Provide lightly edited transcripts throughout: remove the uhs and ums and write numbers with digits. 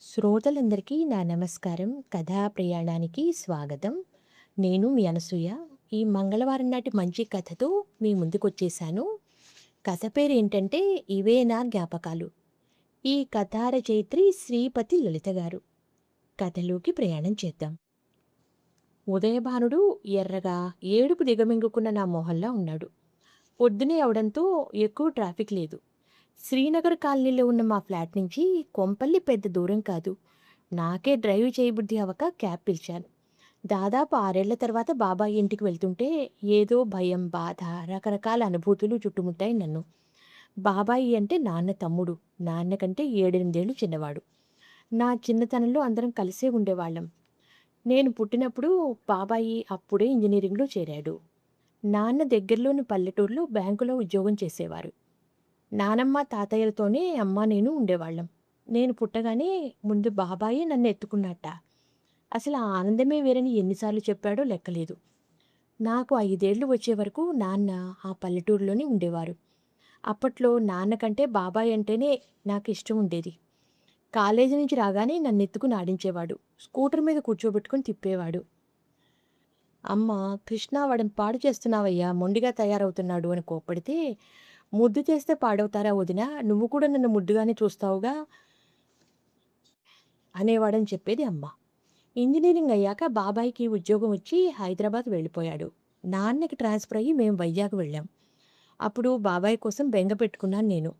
శ్రోతలందరికీ నా నమస్కారం. కథా ప్రయాణానికి స్వాగతం. నేను మీ అనసూయ. ఈ మంగళవారం నాటి మంచి కథతో మీ ముందుకొచ్చేసాను. కథ పేరేంటంటే 'ఇవే నా జ్ఞాపకాలు'. ఈ కథా రచయిత్రి శ్రీపతి లలిత గారు. కథలోకి ప్రయాణం చేద్దాం. ఉదయభానుడు ఎర్రగా ఏడుపు దిగమింగుకున్న నా మొహంలా ఉన్నాడు. పొద్దునే అవడంతో ఎక్కువ ట్రాఫిక్ లేదు. శ్రీనగర్ కాలనీలో ఉన్న మా ఫ్లాట్ నుంచి కొంపల్లి పెద్ద దూరం కాదు. నాకే డ్రైవ్ చేయబుద్ధి అవ్వక క్యాబ్ పిలిచాను. దాదాపు 6 ఏళ్ల తర్వాత బాబాయ్ ఇంటికి వెళ్తుంటే ఏదో భయం, బాధ, రకరకాల అనుభూతులు చుట్టుముట్టాయి నన్ను. బాబాయి అంటే నాన్న తమ్ముడు. నాన్న కంటే 7, 8 ఏళ్ళు చిన్నవాడు. నా చిన్నతనంలో అందరం కలిసే ఉండేవాళ్ళం. నేను పుట్టినప్పుడు బాబాయి అప్పుడే ఇంజనీరింగ్‌లో చేరాడు. నాన్న దగ్గరలోని పల్లెటూరులో బ్యాంకులో ఉద్యోగం చేసేవారు. నానమ్మ, తాతయ్యలతోనే అమ్మ, నేను ఉండేవాళ్ళం. నేను పుట్టగానే ముందు బాబాయే నన్ను ఎత్తుకున్నట్ట. అసలు ఆ ఆనందమే వేరని ఎన్నిసార్లు చెప్పాడో లెక్కలేదు. నాకు 5 ఏళ్ళు వచ్చే వరకు నాన్న ఆ పల్లెటూరులోనే ఉండేవారు. అప్పట్లో నాన్న కంటే బాబాయ్ అంటేనే నాకు ఇష్టం ఉండేది. కాలేజీ నుంచి రాగానే నన్నెత్తుకుని ఆడించేవాడు. స్కూటర్ మీద కూర్చోబెట్టుకొని తిప్పేవాడు. అమ్మ, కృష్ణ వాడిని పాడు చేస్తున్నావయ్యా, మొండిగా తయారవుతున్నాడు అని కోప్పడితే, ముద్దు చేస్తే పాడవుతారా వదినా, నువ్వు కూడా నన్ను ముద్దుగానే చూస్తావుగా అనేవాడని చెప్పేది అమ్మ. ఇంజనీరింగ్ అయ్యాక బాబాయ్‌కి ఉద్యోగం వచ్చి హైదరాబాద్ వెళ్ళిపోయాడు. నాన్నకి ట్రాన్స్‌ఫర్ అయ్యి మేము వైజాగ్ వెళ్ళాం. అప్పుడు బాబాయ్ కోసం బెంగ పెట్టుకున్నాను నేను.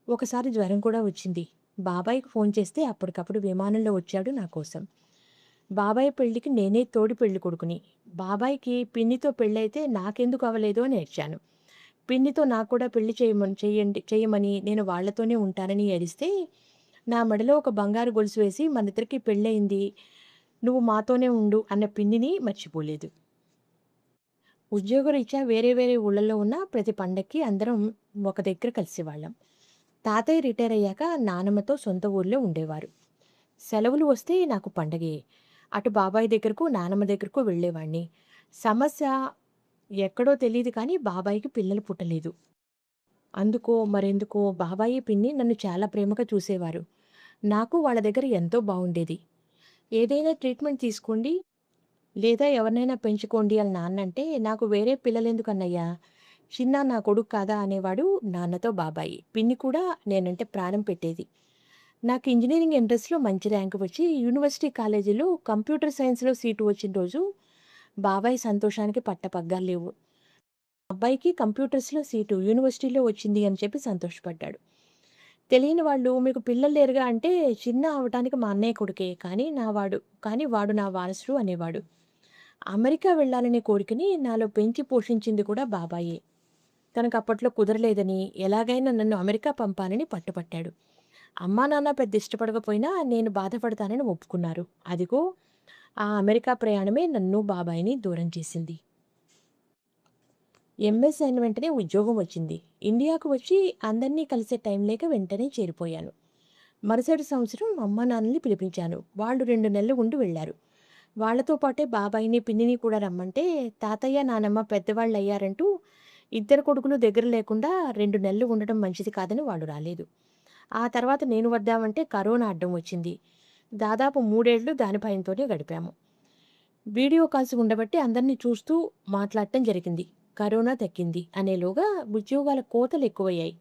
ఒకసారి జ్వరం కూడా వచ్చింది. బాబాయ్‌కి ఫోన్ చేస్తే అప్పటికప్పుడు విమానంలో వచ్చాడు నా కోసం. బాబాయ్ పెళ్ళికి నేనే తోడి పెళ్ళికొడుకుని. బాబాయ్‌కి పిన్నితో పెళ్ళైతే నాకెందుకు అవ్వలేదు అని ఏడ్చాను. పిన్నితో నాకు కూడా పెళ్లి చేయమని నేను వాళ్ళతోనే ఉంటానని ఏడిస్తే, నా మెడలో ఒక బంగారు గొలుసు వేసి మనిద్దరికీ పెళ్ళయింది, నువ్వు మాతోనే ఉండు అన్న పిన్నిని మర్చిపోలేదు. ఉద్యోగరీత్యా వేరే వేరే ఊళ్ళలో ఉన్న ప్రతి పండక్కి అందరం ఒక దగ్గర కలిసేవాళ్ళం. తాతయ్య రిటైర్ అయ్యాక నానమ్మతో సొంత ఊర్లో ఉండేవారు. సెలవులు వస్తే నాకు పండగే. అటు బాబాయ్ దగ్గరకు, నానమ్మ దగ్గరకు వెళ్ళేవాడిని. సమస్య ఎక్కడో తెలీదు కానీ బాబాయికి పిల్లలు పుట్టలేదు. అందుకో మరెందుకో బాబాయి, పిన్ని నన్ను చాలా ప్రేమగా చూసేవారు. నాకు వాళ్ళ దగ్గర ఎంతో బావుండేది. ఏదైనా ట్రీట్మెంట్ తీసుకోండి, లేదా ఎవరినైనా పెంచుకోండి అని నాన్నంటే, నాకు వేరే పిల్లలెందుకన్నయ్యా, చిన్న నా కొడుకు కాదా అనేవాడు నాన్నతో బాబాయి. పిన్ని కూడా నేనంటే ప్రాణం పెట్టేది. నాకు ఇంజినీరింగ్ ఎంట్రన్స్‌లో మంచి ర్యాంక్ వచ్చి యూనివర్సిటీ కాలేజీలో కంప్యూటర్ సైన్స్‌లో సీటు వచ్చిన రోజు బాబాయ్ సంతోషానికి పట్టపగ్గాలు లేవు. అబ్బాయికి కంప్యూటర్స్‌లో సీటు యూనివర్సిటీలో వచ్చింది అని చెప్పి సంతోషపడ్డాడు. తెలియని వాళ్ళు మీకు పిల్లలు లేరుగా అంటే చిన్న అవ్వటానికి మా అన్నయ్య కొడుకే కానీ వాడు నా వారసుడు అనేవాడు. అమెరికా వెళ్ళాలనే కోరికని నాలో పెంచి పోషించింది కూడా బాబాయే. తనకు అప్పట్లో కుదరలేదని ఎలాగైనా నన్ను అమెరికా పంపాలని పట్టుపట్టాడు. అమ్మా, నాన్న పెద్ద ఇష్టపడకపోయినా నేను బాధపడతానని ఒప్పుకున్నారు. అదిగో ఆ అమెరికా ప్రయాణమే నన్ను, బాబాయిని దూరం చేసింది. ఎంఎస్ అయిన వెంటనే ఉద్యోగం వచ్చింది. ఇండియాకు వచ్చి అందరినీ కలిసే టైం లేక వెంటనే చేరిపోయాను. మరుసటి సంవత్సరం అమ్మా, నాన్నని పిలిపించాను. వాళ్ళు 2 నెలలు ఉండి వెళ్లారు. వాళ్ళతో పాటే బాబాయిని, పిన్నిని కూడా రమ్మంటే తాతయ్య, నానమ్మ పెద్దవాళ్ళయ్యారంటూ ఇద్దరు కొడుకులు దగ్గర లేకుండా 2 నెలలు ఉండడం మంచిది కాదని వాళ్ళు రాలేదు. ఆ తర్వాత నేను వద్దామంటే కరోనా అడ్డం వచ్చింది. దాదాపు 3 ఏళ్లు దాని భయంతోనే గడిపాము. వీడియో కాల్స్ ఉండబట్టి అందరిని చూస్తూ మాట్లాడటం జరిగింది. కరోనా తగ్గింది అనేలోగా ఉద్యోగాల కోతలెక్కువయ్యాయి.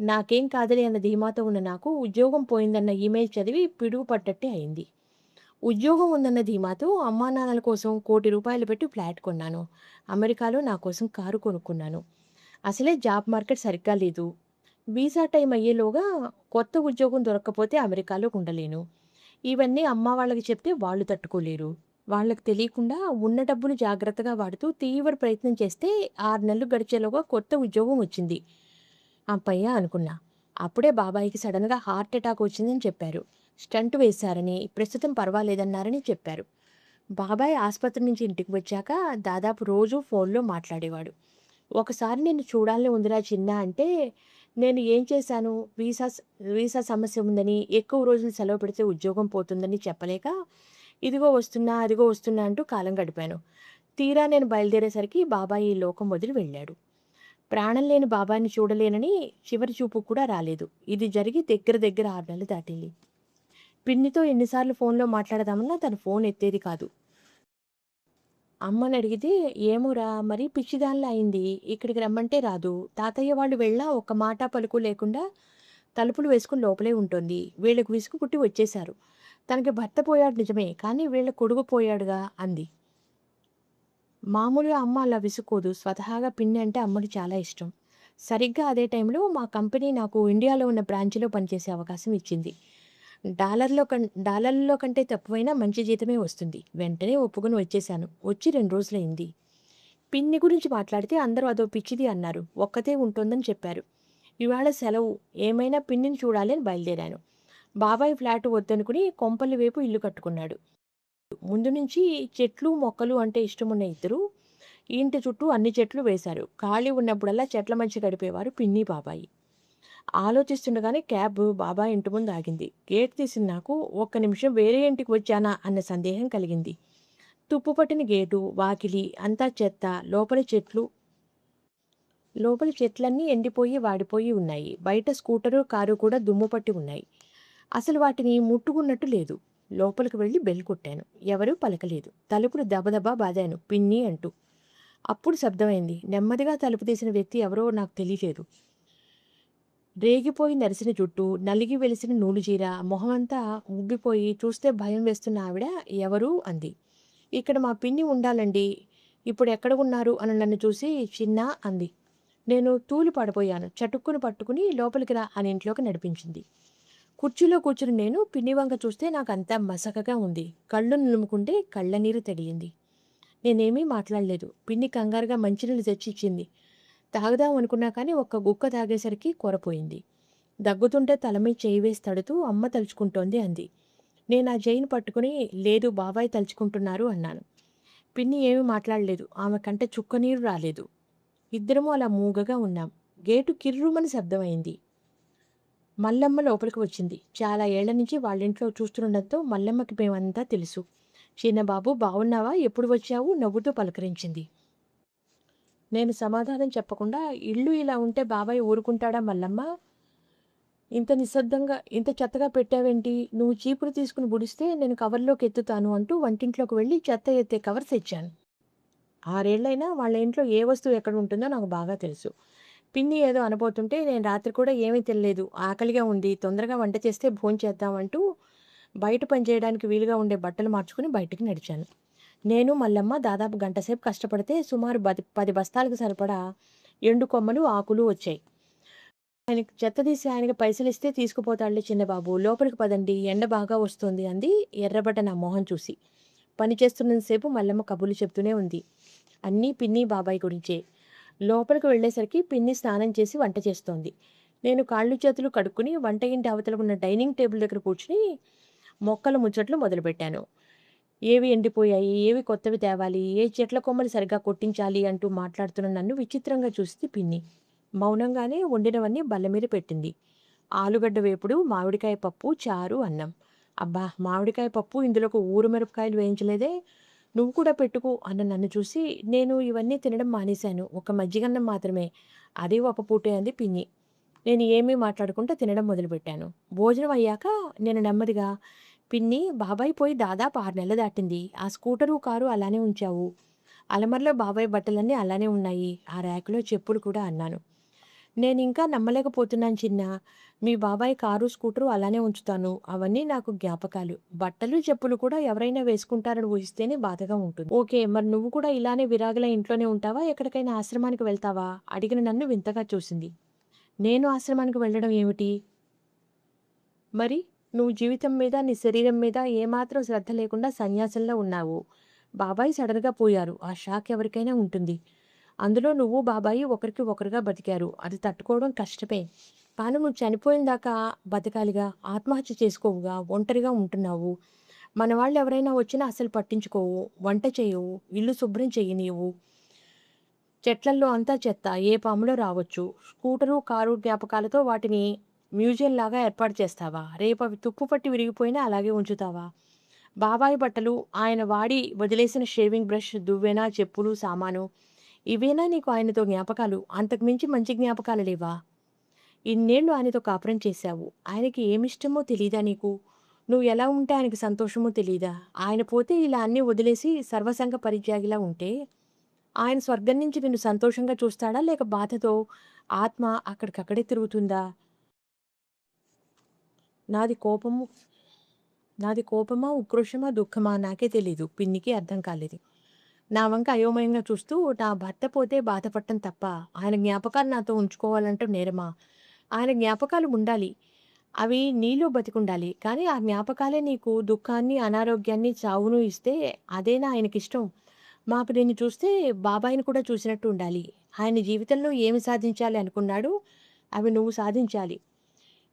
నాకేం కాదులే అన్న ధీమాతో ఉన్న నాకు ఉద్యోగం పోయిందన్న ఈమెయిల్ చదివి పిడుగు పడ్డట్టే అయింది. ఉద్యోగం ఉందన్న ధీమాతో అమ్మానాన్నల కోసం ₹1,00,00,000 పెట్టి ఫ్లాట్ కొన్నాను. అమెరికాలో నా కోసం కారు కొనుక్కున్నాను. అసలే జాబ్ మార్కెట్ సరిగ్గా లేదు. వీసా టైం అయ్యేలోగా కొత్త ఉద్యోగం దొరక్కపోతే అమెరికాలో ఉండలేను. ఇవన్నీ అమ్మ వాళ్ళకి చెప్తే వాళ్ళు తట్టుకోలేరు. వాళ్ళకి తెలియకుండా ఉన్న డబ్బులు జాగ్రత్తగా వాడుతూ తీవ్ర ప్రయత్నం చేస్తే 6 నెలలు గడిచేలోగా కొత్త ఉద్యోగం వచ్చింది. హమ్మయ్య! అనుకున్నా. అప్పుడే బాబాయికి సడెన్‌గా హార్ట్ అటాక్ వచ్చిందని చెప్పారు. స్టంట్ వేశారని, ప్రస్తుతం పర్వాలేదన్నారని చెప్పారు. బాబాయ్ ఆస్పత్రి నుంచి ఇంటికి వచ్చాక దాదాపు రోజూ ఫోన్‌లో మాట్లాడేవాడు. ఒకసారి నిన్ను చూడాలని ఉందిరా చిన్నా అంటే, నేను ఏం చేశాను, వీసా సమస్య ఉందని, ఎక్కువ రోజులు సెలవు పెడితే ఉద్యోగం పోతుందని చెప్పలేక, ఇదిగో వస్తున్నా, అదిగో వస్తున్నా అంటూ కాలం గడిపాను. తీరా నేను బయలుదేరేసరికి బాబాయ్ ఈ లోకం వదిలి వెళ్ళాడు. ప్రాణం లేని బాబాయిని చూడలేనని చివరి చూపు కూడా రాలేదు. ఇది జరిగి దగ్గర దగ్గర 6 నెలలు దాటింది. పిన్నితో ఎన్నిసార్లు ఫోన్‌లో మాట్లాడదామన్నా తను ఫోన్ ఎత్తేది కాదు. అమ్మనడిగితే, "ఏమోరా! మరీ పిచ్చిదానిలా అయింది. ఇక్కడికి రమ్మంటే రాదు. తాతయ్య వాళ్ళు వెళ్ళినా ఒక్క మాట పలుకు లేకుండా తలుపులు వేసుకొని లోపలే ఉంటోంది. వీళ్ళకి విసుగు పుట్టి వచ్చేశారు. తనకి భర్త పోయాడు నిజమే. కానీ వీళ్ళ కొడుకు పోయాడుగా" అంది. మామూలుగా అమ్మ అలా విసుక్కోదు. స్వతహాగా పిన్ని అంటే అమ్మకి చాలా ఇష్టం. సరిగ్గా అదే టైంలో మా కంపెనీ నాకు ఇండియాలో ఉన్న బ్రాంచ్‌లో పనిచేసే అవకాశం ఇచ్చింది. డాలర్లలో కంటే తక్కువైనా మంచి జీతమే వస్తుంది. వెంటనే ఒప్పుకొని వచ్చేశాను. వచ్చి 2 రోజులయింది. పిన్ని గురించి మాట్లాడితే అందరూ అదో పిచ్చిది అన్నారు. ఒక్కతే ఉంటోందని చెప్పారు. ఇవాళ సెలవు. ఏమైనా పిన్నిని చూడాలి అని బయలుదేరాను. బాబాయ్ ఫ్లాట్ వద్దనుకుని కొంపల్లి వైపు ఇల్లు కట్టుకున్నాడు. ముందు నుంచి చెట్లు, మొక్కలు అంటే ఇష్టమున్న ఇద్దరు ఇంటి చుట్టూ అన్ని చెట్లు వేశారు. ఖాళీ ఉన్నప్పుడల్లా చెట్ల మధ్య గడిపేవారు పిన్ని, బాబాయి. ఆలోచిస్తుండగానే క్యాబ్ బాబాయ్ ఇంటి ముందు ఆగింది. గేట్ తీసిన నాకు ఒక్క నిమిషం వేరే ఇంటికి వచ్చానా అన్న సందేహం కలిగింది. తుప్పుపట్టిన గేటు, వాకిలి అంతా చెత్త. లోపలి చెట్లన్నీ ఎండిపోయి, వాడిపోయి ఉన్నాయి. బయట స్కూటరు, కారు కూడా దుమ్ము పట్టి ఉన్నాయి. అసలు వాటిని ముట్టుకున్నట్టు లేదు. లోపలికి వెళ్ళి బెల్ కొట్టాను. ఎవరూ పలకలేదు. తలుపులు దబదబా బాదాను. పిన్ని అంటూ. అప్పుడు శబ్దమైంది. నెమ్మదిగా తలుపు తీసిన వ్యక్తి ఎవరో నాకు తెలియలేదు. రేగిపోయి నెరిసిన జుట్టు, నలిగి వెలిసిన నూలుచీర, మొహమంతా ఉబ్బిపోయి చూస్తే భయం వేస్తున్న ఆవిడ ఎవరు అంది. ఇక్కడ మా పిన్ని ఉండాలండి. ఇప్పుడెక్కడ ఉన్నారు అని నన్ను చూసి చిన్నా అంది. నేను తూలి పడిపోయాను. చటుక్కున పట్టుకుని లోపలికి రా అని ఇంట్లోకి నడిపించింది. కుర్చీలో కూర్చుని నేను పిన్ని వంక చూస్తే నాకంతా మసకగా ఉంది. కళ్ళు నులుముకుంటే కళ్ళనీరు తగిలింది. నేనేమీ మాట్లాడలేదు. పిన్ని కంగారుగా మంచినీళ్ళు తెచ్చి ఇచ్చింది. తాగుదాం అనుకున్నా కానీ ఒక్క గుక్క తాగేసరికి కొరపోయింది. దగ్గుతుంటే తల మీద చేయి వేసి తడుతూ అమ్మ తలుచుకుంటోంది అంది. నేను ఆ చేయిని పట్టుకుని లేదు బాబాయ్ తలుచుకుంటున్నారు అన్నాను. పిన్ని ఏమీ మాట్లాడలేదు. ఆమె కంట చుక్కనీరు రాలేదు. ఇద్దరము అలా మూగగా ఉన్నాం. గేటు కిర్రుమని శబ్దమైంది. మల్లమ్మ లోపలికి వచ్చింది. చాలా ఏళ్ల నుంచి వాళ్ళింట్లో చూస్తుండడంతో మల్లమ్మకి మేమంతా తెలుసు. చిన్నబాబు బావున్నావా? ఎప్పుడు వచ్చావు? నవ్వుతూ పలకరించింది. నేను సమాధానం చెప్పకుండా ఇల్లు ఇలా ఉంటే బాబాయ్ ఊరుకుంటాడా మల్లమ్మ? ఇంత నిశ్శబ్దంగా, ఇంత చెత్తగా పెట్టావేంటి? నువ్వు చీపురు తీసుకుని బుడిస్తే నేను కవర్లోకి ఎత్తుతాను అంటూ వంటింట్లోకి వెళ్ళి చెత్త ఎత్తే కవర్ తెచ్చాను. 6 ఏళ్లైనా వాళ్ళ ఇంట్లో ఏ వస్తువు ఎక్కడ ఉంటుందో నాకు బాగా తెలుసు. పిన్ని ఏదో అనబోతుంటే నేను రాత్రి కూడా ఏమీ తినలేదు. ఆకలిగా ఉంది. తొందరగా వంట చేస్తే భోంచేద్దాం అంటూ బయట పని చేయడానికి వీలుగా ఉండే బట్టలు మార్చుకుని బయటికి నడిచాను. నేను, మల్లమ్మ దాదాపు గంటసేపు కష్టపడితే సుమారు 10 బస్తాలకు సరిపడా ఎండు కొమ్మలు, ఆకులు వచ్చాయి. ఆయనకి చెత్త తీసి ఆయనకి పైసలిస్తే తీసుకుపోతాడులే చిన్నబాబు. లోపలికి పదండి. ఎండ బాగా వస్తోంది అంది ఎర్రబడ్డ నా మొహం చూసి. పని చేస్తున్నంతసేపు మల్లమ్మ కబుర్లు చెప్తూనే ఉంది. అన్నీ పిన్ని, బాబాయ్ గురించే. లోపలికి వెళ్ళేసరికి పిన్ని స్నానం చేసి వంట చేస్తోంది. నేను కాళ్ళు చేతులు కడుక్కుని వంట ఇంటి అవతల ఉన్న డైనింగ్ టేబుల్ దగ్గర కూర్చుని మొక్కల ముచ్చట్లు మొదలుపెట్టాను. ఏవి ఎండిపోయాయి, ఏవి కొత్తవి తేవాలి, ఏ చెట్ల కొమ్మలు సరిగ్గా కొట్టించాలి అంటూ మాట్లాడుతున్న నన్ను విచిత్రంగా చూసింది పిన్ని. మౌనంగానే వండినవన్నీ బల్ల మీద పెట్టింది. ఆలుగడ్డ వేపుడు, మామిడికాయ పప్పు, చారు, అన్నం. అబ్బా! మామిడికాయ పప్పు ఇందులోకి ఊరు మిరపకాయలు వేయించలేదే? నువ్వు కూడా పెట్టుకో అన్న నన్ను చూసి నేను ఇవన్నీ తినడం మానేశాను. ఒక మజ్జిగన్నం మాత్రమే. అది ఒక పూటే అంది పిన్ని. నేను ఏమీ మాట్లాడకుండా తినడం మొదలుపెట్టాను. భోజనం అయ్యాక నేను నెమ్మదిగా పిన్ని బాబాయ్ పోయి దాదాపు 6 నెలలు దాటింది. ఆ స్కూటరు, కారు అలానే ఉంచావు. అలమరలో బాబాయ్ బట్టలన్నీ అలానే ఉన్నాయి. ఆ ర్యాక్‌లో చెప్పులు కూడా అన్నాను. నేనింకా నమ్మలేకపోతున్నాను చిన్నా. మీ బాబాయ్ కారు, స్కూటరు అలానే ఉంచుతాను. అవన్నీ నాకు జ్ఞాపకాలు. బట్టలు, చెప్పులు కూడా ఎవరైనా వేసుకుంటారని ఊహిస్తేనే బాధగా ఉంటుంది. ఓకే. మరి నువ్వు కూడా ఇలానే విరాగిలా ఇంట్లోనే ఉంటావా? ఎక్కడికైనా ఆశ్రమానికి వెళ్తావా? అడిగిన నన్ను వింతగా చూసింది. నేను ఆశ్రమానికి వెళ్ళడం ఏమిటి? మరి నువ్వు జీవితం మీద, నీ శరీరం మీద ఏమాత్రం శ్రద్ధ లేకుండా సన్యాసంలా ఉన్నావు. బాబాయ్ సడన్‌గా పోయారు. ఆ షాక్ ఎవరికైనా ఉంటుంది. అందులో నువ్వు, బాబాయి ఒకరికి ఒకరుగా బతికారు. అది తట్టుకోవడం కష్టమే. కానీ నువ్వు చనిపోయిన దాకా బతకాలిగా. ఆత్మహత్య చేసుకోవుగా. ఒంటరిగా ఉంటున్నావు. మన వాళ్ళెవరైనా వచ్చినా అస్సలు పట్టించుకోవు. వంట చేయవు. ఇల్లు శుభ్రం చెయ్యనీయవు. చెట్లల్లో అంతా చెత్త. ఏ పాములో రావచ్చు. స్కూటరు, కారు జ్ఞాపకాలతో వాటిని మ్యూజియంలాగా ఏర్పాటు చేస్తావా? రేపవి తుప్పు పట్టి విరిగిపోయినా అలాగే ఉంచుతావా? బాబాయి బట్టలు, ఆయన వాడి వదిలేసిన షేవింగ్ బ్రష్, దువ్వెన, చెప్పులు, సామాను ఇవేనా నీకు ఆయనతో జ్ఞాపకాలు? అంతకు మించి మంచి జ్ఞాపకాలు లేవా? ఇన్నేళ్లు ఆయనతో కాపురం చేశావు. ఆయనకి ఏమిష్టమో తెలీదా నీకు? నువ్వు ఎలా ఉంటే ఆయనకి సంతోషమో తెలీదా? ఆయన పోతే ఇలా అన్నీ వదిలేసి సర్వసంగ పరిత్యాగిలా ఉంటే, ఆయన స్వర్గం నుంచి నిన్ను సంతోషంగా చూస్తాడా? లేక బాధతో ఆత్మ అక్కడికక్కడే తిరుగుతుందా? నాది కోపము నాది కోపమా, ఉక్రోషమా, దుఃఖమా నాకే తెలీదు. పిన్నికి అర్థం కాలేదు. నా వంక అయోమయంగా చూస్తూ, నా భర్త పోతే బాధపడటం తప్ప, ఆయన జ్ఞాపకాలు నాతో ఉంచుకోవాలంటే నేరమా? ఆయన జ్ఞాపకాలు ఉండాలి. అవి నీలో బతికుండాలి. కానీ ఆ జ్ఞాపకాలే నీకు దుఃఖాన్ని, అనారోగ్యాన్ని, చావును ఇస్తే అదేనా ఆయనకిష్టం? మాకు నిన్ను చూస్తే బాబాయిని కూడా చూసినట్టు ఉండాలి. ఆయన జీవితంలో ఏమి సాధించాలి అనుకున్నాడో అవి నువ్వు సాధించాలి.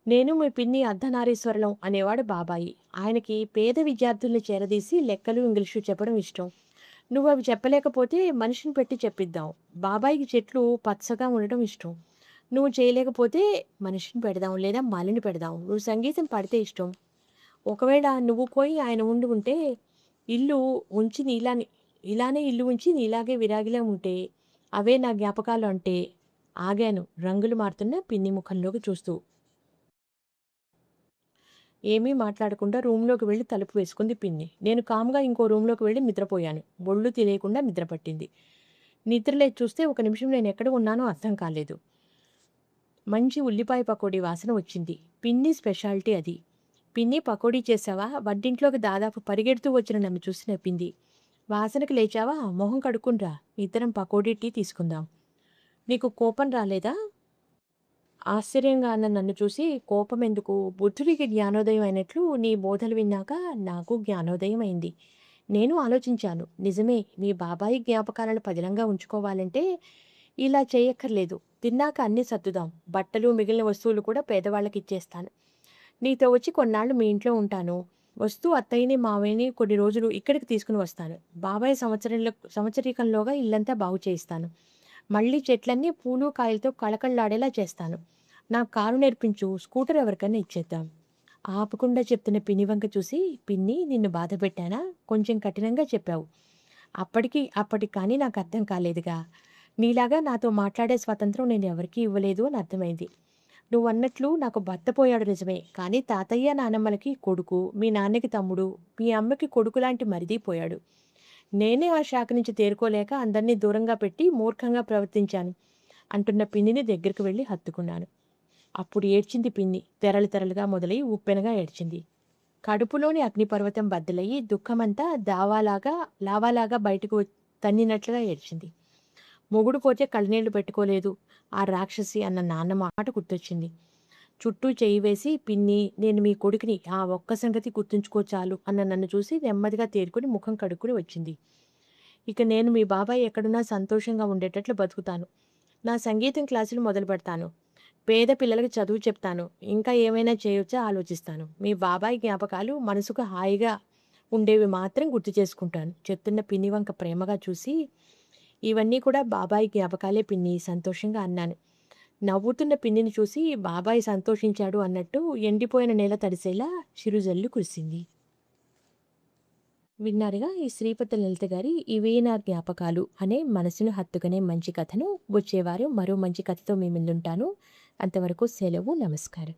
నేను మీ పిన్ని అర్ధనారీశ్వరలం అనేవాడు బాబాయి. ఆయనకి పేద విద్యార్థుల్ని చేరదీసి లెక్కలు, ఇంగ్లీషు చెప్పడం ఇష్టం. నువ్వవి చెప్పలేకపోతే మనిషిని పెట్టి చెప్పిద్దాం. బాబాయికి చెట్లు పచ్చగా ఉండటం ఇష్టం. నువ్వు చేయలేకపోతే మనిషిని పెడదాం లేదా మాలిని పెడదాం. నువ్వు సంగీతం పాడితే ఇష్టం. ఒకవేళ నువ్వు పోయి ఆయన ఉండి ఉంటే ఇల్లు ఉంచి ఇలానే ఇల్లు ఉంచి నీలాగే విరాగిలా ఉంటే అవే నా జ్ఞాపకాలు అంటే ఆగాను రంగులు మారుతున్న పిన్ని ముఖంలోకి చూస్తూ. ఏమీ మాట్లాడకుండా రూమ్‌లోకి వెళ్లి తలుపు వేసుకుంది పిన్ని. నేను కామ్‌గా ఇంకో రూమ్‌లోకి వెళ్లి నిద్రపోయాను. ఒళ్ళు తెలియకుండా నిద్ర పట్టింది. నిద్ర లేచి చూస్తే ఒక నిమిషం నేనెక్కడ ఉన్నానో అర్థం కాలేదు. మంచి ఉల్లిపాయ పకోడీ వాసన వచ్చింది. పిన్ని స్పెషాలిటీ అది. పిన్ని పకోడీ చేశావా? వంటింట్లోకి దాదాపు పరిగెడుతూ వచ్చిన నన్ను చూసి నవ్వింది. వాసనకి లేచావా? మొహం కడుక్కుని రా. ఇద్దరం పకోడీ, టీ తీసుకుందాం. నీకు కోపం రాలేదా? ఆశ్చర్యంగా అన్న నన్ను చూసి కోపమెందుకు? బుద్ధుడికి జ్ఞానోదయం అయినట్లు నీ బోధలు విన్నాక నాకు జ్ఞానోదయం అయింది. నేను ఆలోచించాను. నిజమే, మీ బాబాయి జ్ఞాపకాలను పదిలంగా ఉంచుకోవాలంటే ఇలా చేయక్కర్లేదు. తిన్నాక అన్నీ సర్దుదాం. బట్టలు, మిగిలిన వస్తువులు కూడా పేదవాళ్ళకిచ్చేస్తాను. నీతో వచ్చి కొన్నాళ్ళు మీ ఇంట్లో ఉంటాను. వస్తూ అత్తయ్యని, మావయ్యని కొన్ని రోజులు ఇక్కడికి తీసుకుని వస్తాను. బాబాయ్ సంవత్సరీకంలోగా ఇల్లంతా బాగు చేయిస్తాను. మళ్ళీ చెట్లన్నీ పూలు, కాయలతో కళకళలాడేలా చేస్తాను. నాకు కారు నేర్పించు. స్కూటర్ ఎవరికైనా ఇచ్చేద్దాం. ఆపకుండా చెప్తున్న పిన్ని వంక చూసి, పిన్ని నిన్ను బాధపెట్టానా? కొంచెం కఠినంగా చెప్పావు. అప్పటికి కానీ నాకు అర్థం కాలేదుగా. నీలాగా నాతో మాట్లాడే స్వాతంత్రం నేను ఎవరికీ ఇవ్వలేదు అని అర్థమైంది. నువ్వన్నట్లు నాకు భర్త పోయాడు నిజమే. కానీ తాతయ్య, నానమ్మలకి కొడుకు, మీ నాన్నకి తమ్ముడు, మీ అమ్మకి కొడుకులాంటి మరిది పోయాడు. నేనే ఆ షాక్ నుంచి తేరుకోలేక అందరినీ దూరంగా పెట్టి మూర్ఖంగా ప్రవర్తించాను అంటున్న పిన్నిని దగ్గరికి వెళ్ళి హత్తుకున్నాను. అప్పుడు ఏడ్చింది పిన్ని. తెరలు తెరలుగా మొదలై ఉప్పెనగా ఏడ్చింది. కడుపులోని అగ్నిపర్వతం బద్దలయ్యి దుఃఖమంతా లావాలాగా బయటకు తన్నినట్లుగా ఏడ్చింది. మొగుడు పోతే కళ్ళనీళ్లు పెట్టుకోలేదు ఆ రాక్షసి అన్న నాన్న మాట గుర్తొచ్చింది. చుట్టూ చెయ్యి వేసి, పిన్ని నేను మీ కొడుకుని, ఆ ఒక్క సంగతి గుర్తుంచుకో చాలు అన్న నన్ను చూసి నెమ్మదిగా తేరుకుని ముఖం కడుక్కుని వచ్చింది. ఇక నేను మీ బాబాయ్ ఎక్కడున్నా సంతోషంగా ఉండేటట్లు బతుకుతాను. నా సంగీతం క్లాసులు మొదలు పెడతాను. పేద పిల్లలకి చదువు చెప్తాను. ఇంకా ఏమైనా చేయొచ్చా ఆలోచిస్తాను. మీ బాబాయ్ జ్ఞాపకాలు మనసుకు హాయిగా ఉండేవి మాత్రం గుర్తు చేసుకుంటాను. చెప్తున్న పిన్ని వంక ప్రేమగా చూసి, ఇవన్నీ కూడా బాబాయ్ జ్ఞాపకాలే పిన్ని సంతోషంగా అన్నాను. నవ్వుతున్న పిన్నిని చూసి బాబాయ్ సంతోషించాడు అన్నట్టు ఎండిపోయిన నేల తడిసేలా చిరుజల్లు కురిసింది. విన్నారుగా ఈ శ్రీపతి లలిత గారి 'ఇవే నా జ్ఞాపకాలు' అనే మనసును హత్తుకునే మంచి కథను. వచ్చేవారం మరో మంచి కథతో మీ ముందుంటాను. అంతవరకు సెలవు. నమస్కారం.